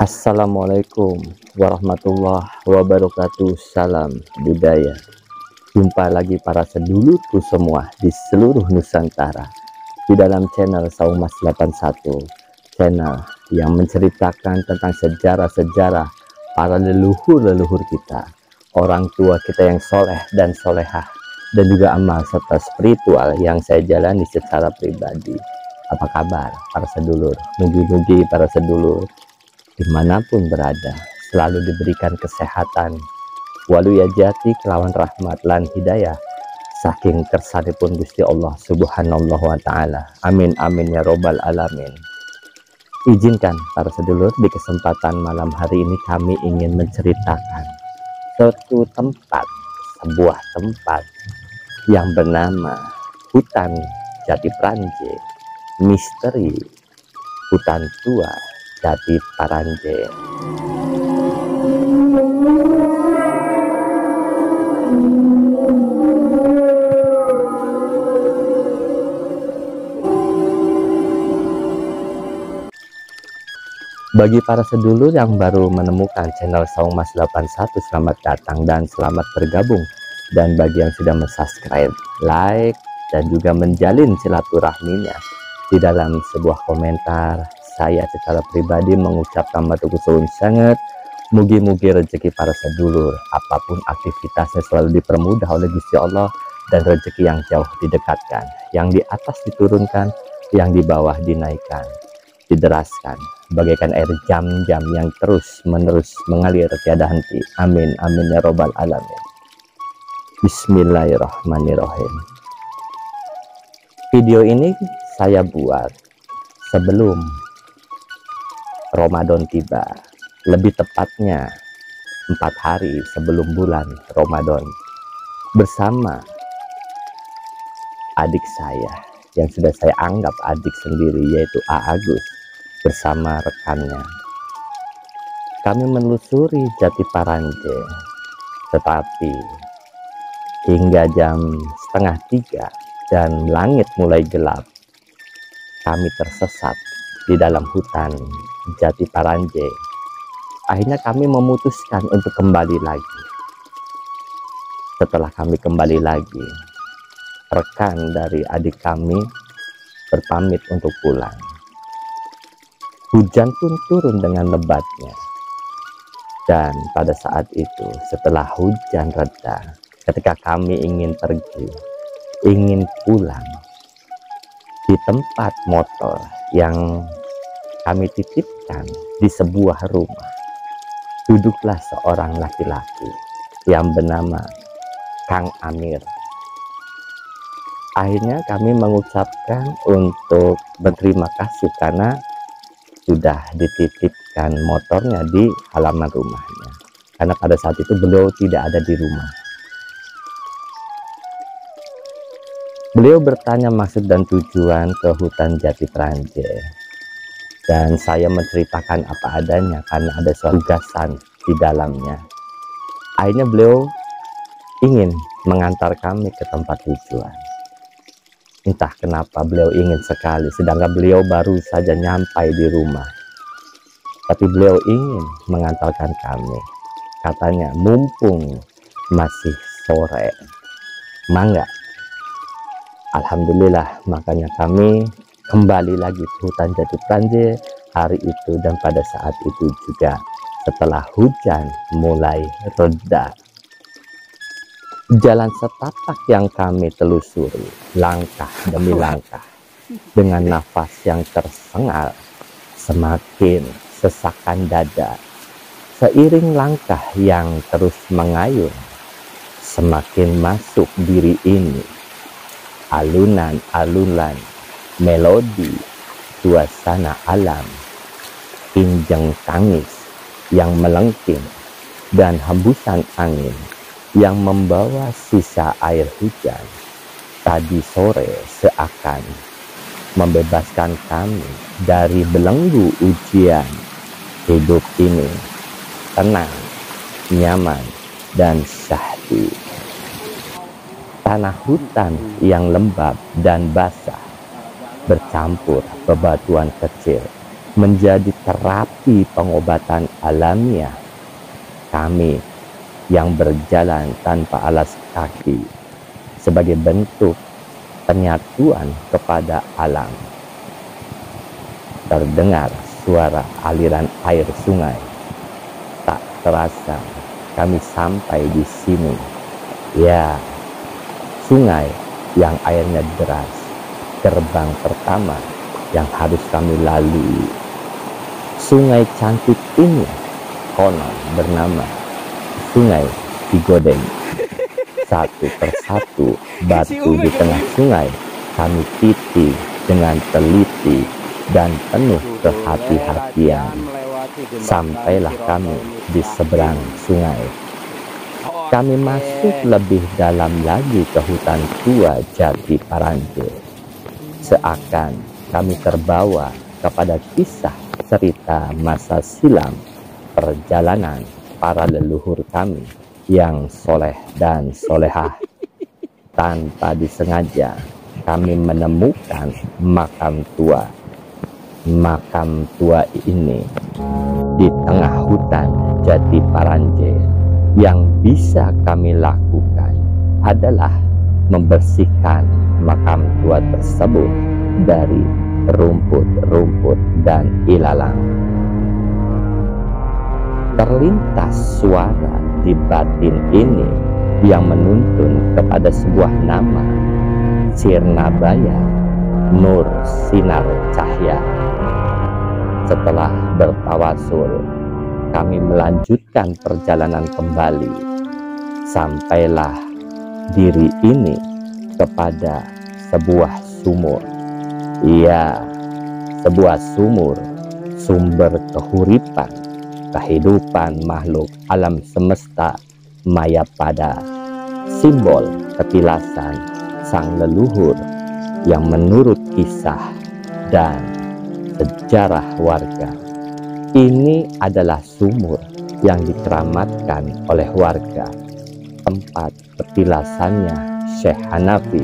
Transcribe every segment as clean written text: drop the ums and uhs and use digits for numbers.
Assalamualaikum warahmatullahi wabarakatuh. Salam budaya. Jumpa lagi para sedulurku semua di seluruh Nusantara di dalam channel Saumas 81, channel yang menceritakan tentang sejarah-sejarah para leluhur-leluhur kita, orang tua kita yang soleh dan solehah, dan juga amal serta spiritual yang saya jalani secara pribadi. Apa kabar para sedulur? Mugi-mugi para sedulur dimanapun berada selalu diberikan kesehatan waluya jati kelawan rahmat lan hidayah saking kersanipun Gusti Allah subhanahu wa ta'ala. Amin amin ya robbal alamin. Izinkan para sedulur, di kesempatan malam hari ini kami ingin menceritakan suatu tempat, sebuah tempat yang bernama Hutan Jati Pranje, misteri hutan tua Jati Pranje. Bagi para sedulur yang baru menemukan channel Saumas 81, selamat datang dan selamat bergabung. Dan bagi yang sudah mensubscribe, like, dan juga menjalin silaturahminya di dalam sebuah komentar, saya secara pribadi mengucapkan matur suwun sangat. Mugi-mugi rezeki para sedulur apapun aktivitasnya selalu dipermudah oleh Gusti Allah, dan rezeki yang jauh didekatkan, yang di atas diturunkan, yang di bawah dinaikkan, dideraskan bagaikan air jam-jam yang terus menerus mengalir tiada henti. Amin amin ya robbal alamin. Bismillahirrahmanirrahim. Video ini saya buat sebelum Ramadan tiba, lebih tepatnya 4 hari sebelum bulan Ramadan, bersama adik saya yang sudah saya anggap adik sendiri, yaitu A. Agus, bersama rekannya. Kami menelusuri Jati Pranje, tetapi hingga jam 2:30 dan langit mulai gelap, kami tersesat di dalam hutan Jati Pranje. Akhirnya kami memutuskan untuk kembali lagi. Setelah kami kembali lagi, rekan dari adik kami berpamit untuk pulang. Hujan pun turun dengan lebatnya. Dan pada saat itu, setelah hujan reda, ketika kami ingin pergi, ingin pulang, di tempat motor yang kami titipkan di sebuah rumah, duduklah seorang laki-laki yang bernama Kang Amir. Akhirnya kami mengucapkan untuk berterima kasih karena sudah dititipkan motornya di halaman rumahnya, karena pada saat itu beliau tidak ada di rumah. Beliau bertanya maksud dan tujuan ke hutan Jati Pranje, dan saya menceritakan apa adanya karena ada suatu tugasan di dalamnya. Akhirnya beliau ingin mengantar kami ke tempat tujuan. Entah kenapa beliau ingin sekali, sedangkan beliau baru saja nyampai di rumah. Tapi beliau ingin mengantarkan kami. Katanya, mumpung masih sore, mangga. Alhamdulillah, makanya kami kembali lagi ke hutan Jati Pranje hari itu, dan pada saat itu juga setelah hujan mulai reda. Jalan setapak yang kami telusuri, langkah demi langkah, dengan nafas yang tersengal, semakin sesakan dada. Seiring langkah yang terus mengayun, semakin masuk diri ini alunan-alunan melodi suasana alam, injeng tangis yang melengking, dan hembusan angin yang membawa sisa air hujan tadi sore seakan membebaskan kami dari belenggu ujian hidup ini. Tenang, nyaman, dan syahdu. Tanah hutan yang lembab dan basah bercampur bebatuan kecil menjadi terapi pengobatan alamiah kami yang berjalan tanpa alas kaki sebagai bentuk penyatuan kepada alam. Terdengar suara aliran air sungai. Tak terasa kami sampai di sini. Ya, sungai yang airnya deras, gerbang pertama yang harus kami lalui. Sungai cantik ini konon bernama Sungai Cigodeng. Satu persatu batu di tengah sungai kami titi dengan teliti dan penuh kehati-hatian. Sampailah kami di seberang sungai. Kami masuk lebih dalam lagi ke hutan tua Jati Paranje. Seakan kami terbawa kepada kisah cerita masa silam perjalanan para leluhur kami yang soleh dan solehah. Tanpa disengaja kami menemukan makam tua. Makam tua ini di tengah hutan Jati Paranje. Yang bisa kami lakukan adalah membersihkan makam tua tersebut dari rumput-rumput dan ilalang. Terlintas suara di batin ini yang menuntun kepada sebuah nama, Sirnabaya, Nur Sinar Cahya. Setelah bertawasul, kami melanjutkan perjalanan kembali. Sampailah diri ini kepada sebuah sumur. Iya, sebuah sumur, sumber kehuripan, kehidupan makhluk alam semesta Mayapada, simbol ketilasan sang leluhur yang menurut kisah dan sejarah warga. Ini adalah sumur yang dikeramatkan oleh warga. Tempat petilasannya Syekh Hanafi,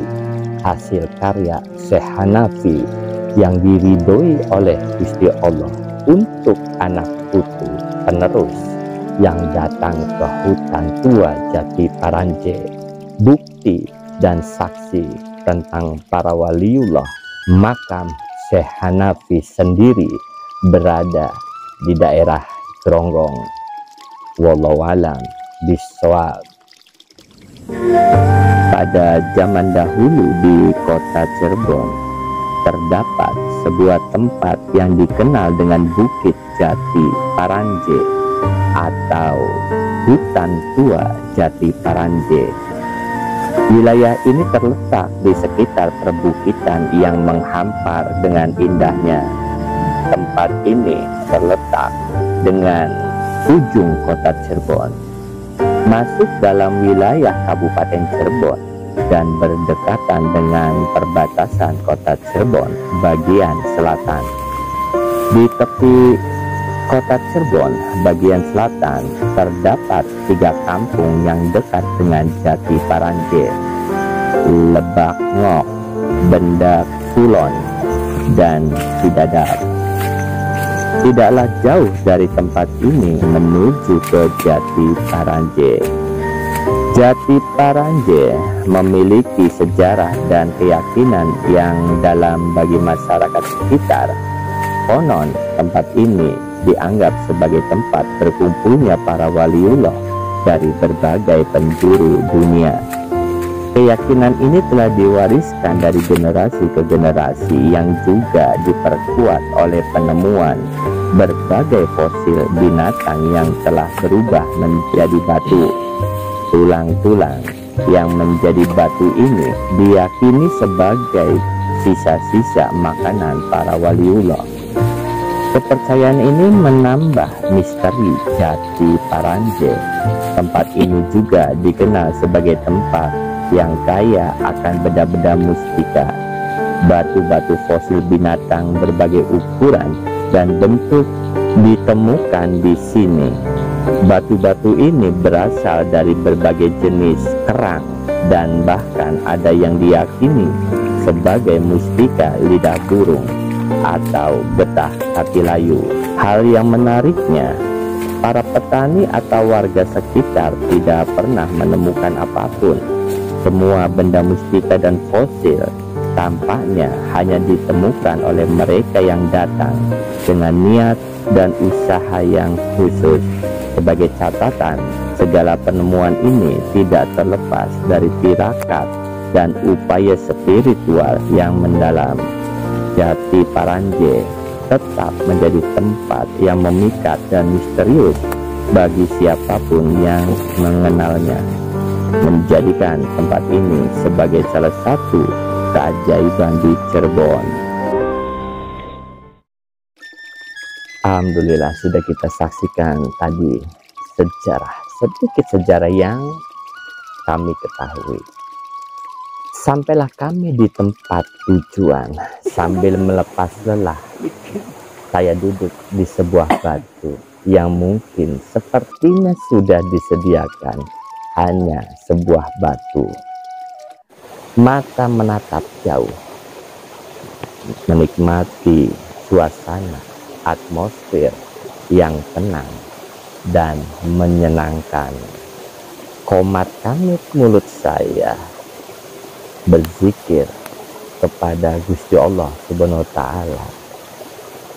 hasil karya Syekh Hanafi yang diridhoi oleh Gusti Allah untuk anak putu penerus yang datang ke hutan tua Jati Paranje. Bukti dan saksi tentang para waliullah. Makam Syekh Hanafi sendiri berada di daerah Gronggong. Wallahu a'lam bishawab. Pada zaman dahulu di kota Cirebon terdapat sebuah tempat yang dikenal dengan Bukit Jati Paranje atau Hutan Tua Jati Paranje. Wilayah ini terletak di sekitar perbukitan yang menghampar dengan indahnya. Tempat ini terletak dengan ujung kota Cirebon, masuk dalam wilayah Kabupaten Cirebon dan berdekatan dengan perbatasan kota Cirebon bagian selatan. Di tepi kota Cirebon bagian selatan terdapat 3 kampung yang dekat dengan Jati Paranje: Lebak Ngok, Bendak Kulon, dan Cidadap. Tidaklah jauh dari tempat ini menuju ke Jati Paranje. Jati Paranje memiliki sejarah dan keyakinan yang dalam bagi masyarakat sekitar. Konon tempat ini dianggap sebagai tempat berkumpulnya para waliullah dari berbagai penjuru dunia. Keyakinan ini telah diwariskan dari generasi ke generasi yang juga diperkuat oleh penemuan berbagai fosil binatang yang telah berubah menjadi batu. Tulang-tulang yang menjadi batu ini diyakini sebagai sisa-sisa makanan para waliullah. Kepercayaan ini menambah misteri Jati Paranje. Tempat ini juga dikenal sebagai tempat yang kaya akan benda-benda mustika. Batu-batu fosil binatang berbagai ukuran dan bentuk ditemukan di sini. Batu-batu ini berasal dari berbagai jenis kerang dan bahkan ada yang diyakini sebagai mustika lidah burung. atau getah Katilayu. Hal yang menariknya, para petani atau warga sekitar tidak pernah menemukan apapun. Semua benda mustika dan fosil tampaknya hanya ditemukan oleh mereka yang datang dengan niat dan usaha yang khusus. Sebagai catatan, segala penemuan ini tidak terlepas dari tirakat dan upaya spiritual yang mendalam. Jati Paranje tetap menjadi tempat yang memikat dan misterius bagi siapapun yang mengenalnya, menjadikan tempat ini sebagai salah satu keajaiban di Cirebon. Alhamdulillah, sudah kita saksikan tadi sedikit sejarah yang kami ketahui. Sampailah kami di tempat tujuan. Sambil melepas lelah, saya duduk di sebuah batu yang mungkin sepertinya sudah disediakan, hanya sebuah batu. Mata menatap jauh, menikmati suasana atmosfer yang tenang dan menyenangkan. Komat-kamit mulut saya berzikir kepada Gusti Allah Subhanahu wa Ta'ala,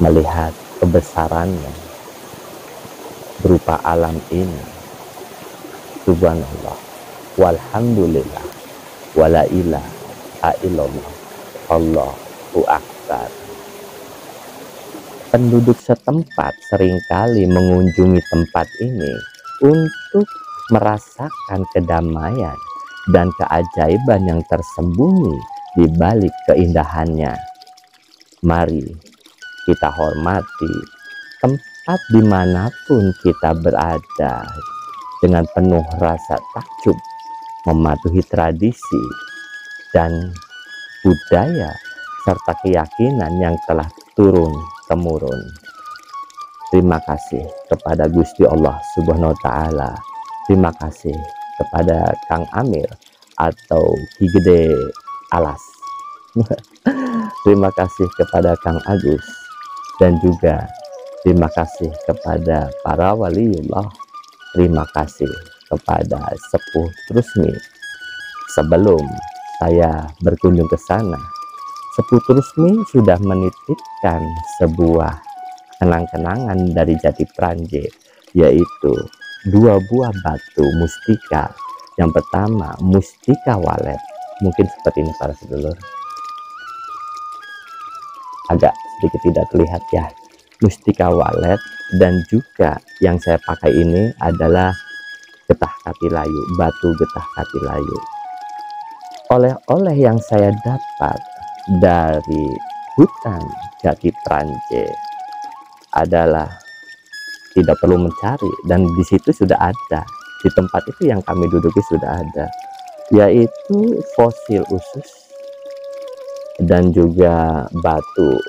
melihat kebesarannya berupa alam ini. Subhanallah, walhamdulillah, wala ilaha illallah, Allahu Akbar. Penduduk setempat seringkali mengunjungi tempat ini untuk merasakan kedamaian dan keajaiban yang tersembunyi di balik keindahannya. Mari kita hormati tempat dimanapun kita berada dengan penuh rasa takjub, mematuhi tradisi dan budaya serta keyakinan yang telah turun-temurun. Terima kasih kepada Gusti Allah Subhanahu wa Ta'ala. Terima kasih kepada Kang Amir atau Ki Gede Alas. Terima kasih kepada Kang Agus, dan juga terima kasih kepada para waliullah. Terima kasih kepada Sepuh Trusmi. Sebelum saya berkunjung ke sana, Sepuh Trusmi sudah menitipkan sebuah kenang-kenangan dari Jati Pranje, yaitu 2 buah batu mustika. Yang pertama, mustika walet. Mungkin seperti ini para sedulur, agak sedikit tidak terlihat ya, mustika walet. Dan juga yang saya pakai ini adalah getah Katilayu, batu getah Katilayu. Oleh-oleh yang saya dapat dari hutan Jati Pranje adalah tidak perlu mencari, dan di situ sudah ada, di tempat itu yang kami duduki sudah ada, yaitu fosil usus dan juga batu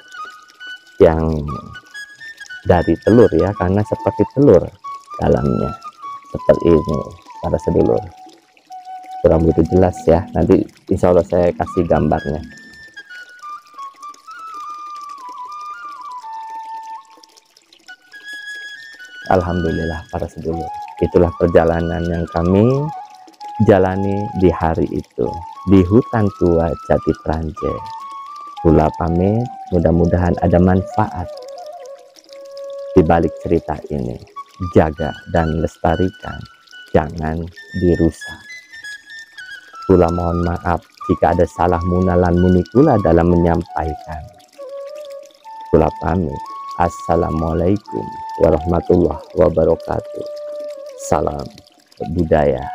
yang dari telur ya, karena seperti telur dalamnya, seperti ini para sedulur. Kurang begitu jelas ya, nanti insya Allah saya kasih gambarnya. Alhamdulillah para sedulur, itulah perjalanan yang kami jalani di hari itu di hutan tua Jati Pranje. Pula pamit, mudah-mudahan ada manfaat di balik cerita ini. Jaga dan lestarikan, jangan dirusak. Pula mohon maaf jika ada salah munalan munikula dalam menyampaikan. Pula pamit. Assalamualaikum warahmatullahi wabarakatuh. Salam budaya.